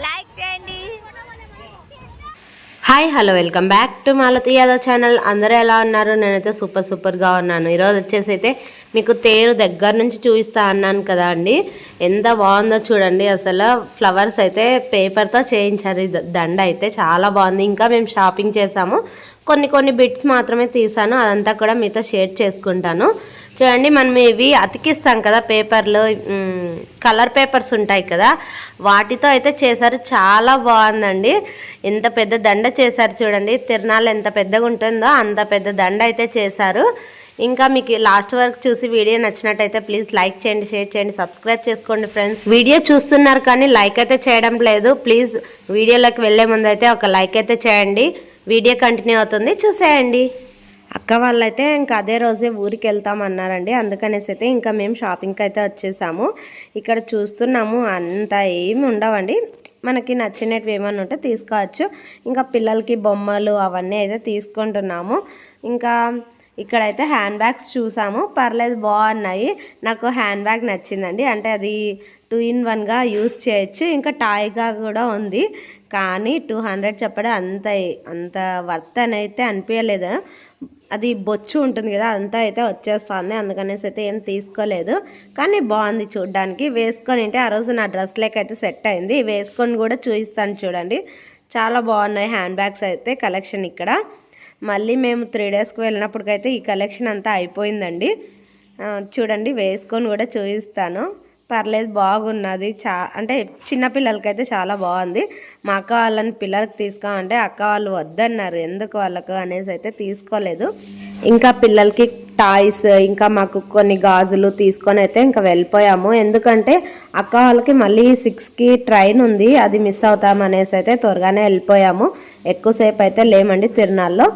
Like చేయండి. Hi hello welcome back to Malathi Yadav channel. అందరూ ఎలా ఉన్నారు? నేనైతే సూపర్గా ఉన్నాను. ఈరోజు వచ్చేసి అయితే మీకు తేరు దగ్గర నుంచి చూపిస్తా అన్నాను కదా అండి. ఎంత బాగుందో చూడండి. అసలు ఫ్లవర్స్ అయితే పేపర్తో చేయించారు. దండ అయితే చాలా బాగుంది. ఇంకా మేము షాపింగ్ చేసాము. కొన్ని బిట్స్ మాత్రమే తీసాను. అదంతా కూడా మీతో షేర్ చేసుకుంటాను. చూడండి, మనం ఇవి అతికిస్తాం కదా పేపర్లు, కలర్ పేపర్స్ ఉంటాయి కదా, వాటితో అయితే చేశారు. చాలా బాగుందండి. ఎంత పెద్ద దండ చేశారు చూడండి. తిరణాలు ఎంత పెద్దగా ఉంటుందో అంత పెద్ద దండ అయితే చేశారు. ఇంకా మీకు లాస్ట్ వరకు చూసి వీడియో నచ్చినట్టయితే ప్లీజ్ లైక్ చేయండి, షేర్ చేయండి, సబ్స్క్రైబ్ చేసుకోండి ఫ్రెండ్స్. వీడియో చూస్తున్నారు కానీ లైక్ అయితే చేయడం లేదు. ప్లీజ్ వీడియోలోకి వెళ్ళే ముందు అయితే ఒక లైక్ అయితే చేయండి. వీడియో కంటిన్యూ అవుతుంది, చూసేయండి. అక్క వాళ్ళైతే ఇంకా అదే రోజే ఊరికి వెళ్తామన్నారండి. అందుకనేసి అయితే ఇంకా మేము షాపింగ్కి అయితే వచ్చేసాము. ఇక్కడ చూస్తున్నాము, అంత ఏమి ఉండవండి. మనకి నచ్చినవి ఏమన్నా ఉంటే తీసుకోవచ్చు. ఇంకా పిల్లలకి బొమ్మలు అవన్నీ అయితే తీసుకుంటున్నాము. ఇంకా ఇక్కడైతే హ్యాండ్ బ్యాగ్స్ చూసాము. పర్లేదు, బాగున్నాయి. నాకు హ్యాండ్ బ్యాగ్ నచ్చిందండి. అంటే అది 2 in 1గా యూస్ చేయొచ్చు. ఇంకా టాయ్గా కూడా ఉంది. కానీ 200 చెప్పడం అంత వర్త్ అని అయితే అనిపించలేదు. అది బొచ్చు ఉంటుంది కదా, అంతా అయితే వచ్చేస్తుంది. అందుకనేసి అయితే ఏం తీసుకోలేదు. కానీ బాగుంది చూడడానికి. వేసుకొని అంటే ఆ రోజు నా డ్రెస్ అయితే సెట్ అయింది. వేసుకొని కూడా చూపిస్తాను చూడండి. చాలా బాగున్నాయి హ్యాండ్ బ్యాగ్స్ అయితే కలెక్షన్ ఇక్కడ. మళ్ళీ మేము 3 daysకి వెళ్ళినప్పటికైతే ఈ కలెక్షన్ అంతా అయిపోయిందండి. చూడండి, వేసుకొని కూడా చూపిస్తాను. పర్లేదు, బాగున్నది. అంటే చిన్నపిల్లలకైతే చాలా బాగుంది. మా అక్క వాళ్ళని పిల్లలకి తీసుకోమంటే అక్క వాళ్ళు వద్దన్నారు. ఎందుకు వాళ్ళకు అనేసి అయితే తీసుకోలేదు. ఇంకా పిల్లలకి టాయ్స్, ఇంకా మాకు కొన్ని గాజులు తీసుకొని అయితే ఇంకా వెళ్ళిపోయాము. ఎందుకంటే అక్క వాళ్ళకి మళ్ళీ 6కి ట్రైన్ ఉంది, అది మిస్ అవుతాం అనేసి అయితే త్వరగానే వెళ్ళిపోయాము. ఎక్కువసేపు అయితే లేమండి తిరునాళ్ళలో.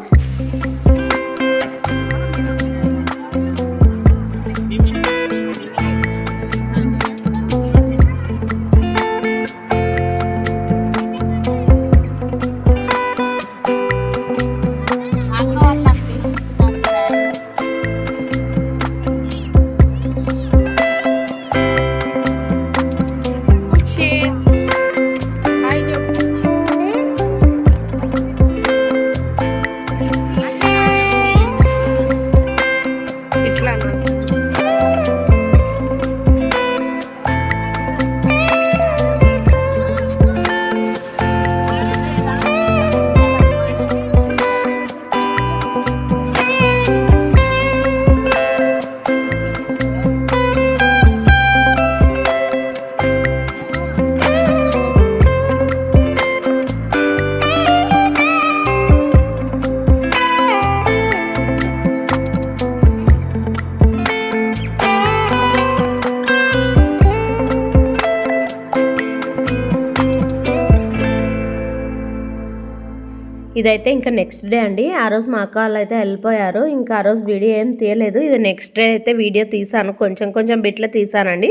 ఇదైతే ఇంకా నెక్స్ట్ డే అండి. ఆ రోజు మా అక్క వాళ్ళు అయితే వెళ్ళిపోయారు. ఇంకా ఆ రోజు వీడియో ఏం తీయలేదు. ఇది నెక్స్ట్ డే అయితే వీడియో తీసాను. కొంచెం బిట్లు తీసానండి.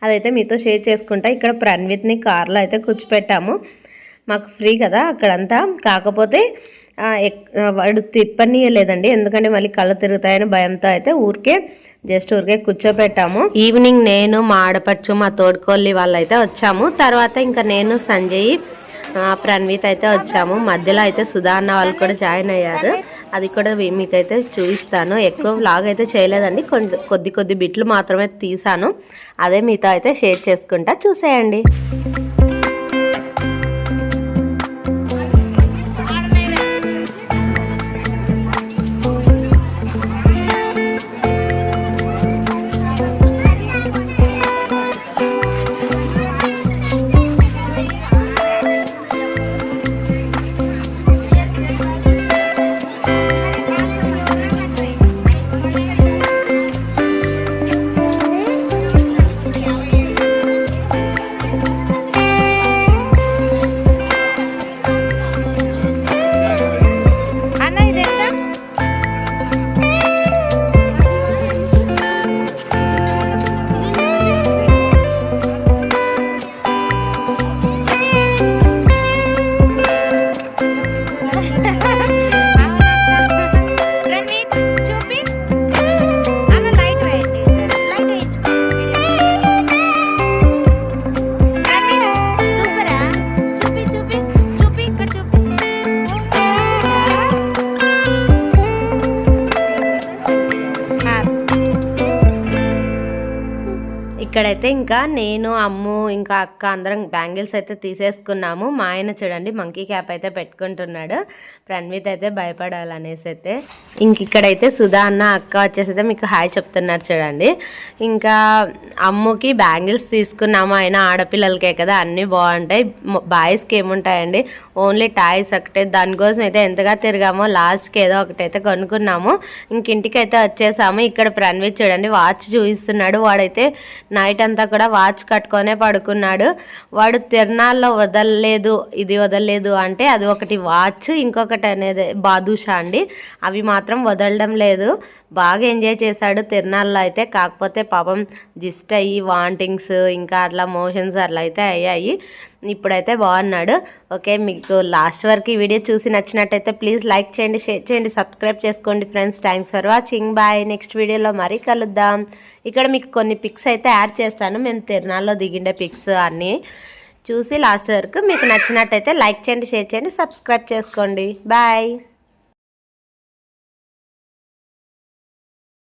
అదైతే మీతో షేర్ చేసుకుంటా. ఇక్కడ ప్రణ్విత్ని కార్లో అయితే కూర్చోపెట్టాము. మాకు ఫ్రీ కదా అక్కడంతా. కాకపోతే వాడు తిప్పనీయలేదండి. ఎందుకంటే మళ్ళీ కళ్ళు తిరుగుతాయని భయంతో అయితే ఊరికే కూర్చోపెట్టాము. ఈవినింగ్ నేను, మా ఆడపడుచు, మా తోడుకోళ్ళి వాళ్ళు అయితే వచ్చాము. తర్వాత ఇంకా నేను, సంజయ్, ప్రణ్విత్ అయితే వచ్చాము. మధ్యలో అయితే సుధా అన్న వాళ్ళు కూడా జాయిన్ అయ్యారు. అది కూడా మీకైతే చూపిస్తాను. ఎక్కువ వ్లాగ్ అయితే చేయలేదండి. కొద్ది బిట్లు మాత్రమే తీసాను. అదే మీతో అయితే షేర్ చేసుకుంటా, చూసేయండి. ఇక్కడైతే ఇంకా నేను అమ్ము ఇంకా అక్క అందరం బ్యాంగిల్స్ అయితే తీసేసుకున్నాము. మా ఆయన చూడండి మంకీ క్యాప్ అయితే పెట్టుకుంటున్నాడు. ప్రణ్విత్ అయితే భయపడాలనేసి అయితే ఇక్కడైతే సుధా అన్న అక్క వచ్చేసి అయితే మీకు హాయ్ చెప్తున్నారు చూడండి. ఇంకా అమ్ముకి బ్యాంగిల్స్ తీసుకున్నాము. అయినా ఆడపిల్లలకే కదా అన్నీ బాగుంటాయి, బాయ్స్కి ఏముంటాయండి, ఓన్లీ టాయ్స్ ఒకటే. దానికోసం అయితే ఎంతగా తిరిగామో లాస్ట్కి ఏదో ఒకటైతే కొనుక్కున్నాము. ఇంటికైతే వచ్చేసాము. ఇక్కడ ప్రణ్విత్ చూడండి వాచ్ చూపిస్తున్నాడు. వాడైతే నైట్ అంతా కూడా వాచ్ కట్టుకొనే పడుకున్నాడు. వాడు తిరణాల్లో ఇది వదలలేదు అంటే అది ఒకటి వాచ్, ఇంకొకటి అనేది బాదుషా అండి. అవి మాత్రం వదలడం లేదు. బాగా ఎంజాయ్ చేశాడు తిరణాల్లో అయితే. కాకపోతే పాపం జిస్ట్ అయ్యి వాంటింగ్స్ ఇంకా అట్లా మోషన్స్ అట్లా అయితే అయ్యాయి. ఇప్పుడైతే బాగున్నాడు. ఓకే, మీకు లాస్ట్ వరకు ఈ వీడియో చూసి నచ్చినట్టయితే ప్లీజ్ లైక్ చేయండి, షేర్ చేయండి, సబ్స్క్రైబ్ చేసుకోండి friends. Thanks for watching. Bye. Next వీడియోలో మరీ కలుద్దాం. ఇక్కడ మీకు కొన్ని పిక్స్ అయితే యాడ్ చేస్తాను. మేము తిరణాల్లో దిగిండే పిక్స్ అన్నీ చూసి లాస్ట్ వరకు మీకు నచ్చినట్టయితే లైక్ చేయండి, షేర్ చేయండి, సబ్స్క్రైబ్ చేసుకోండి. బాయ్.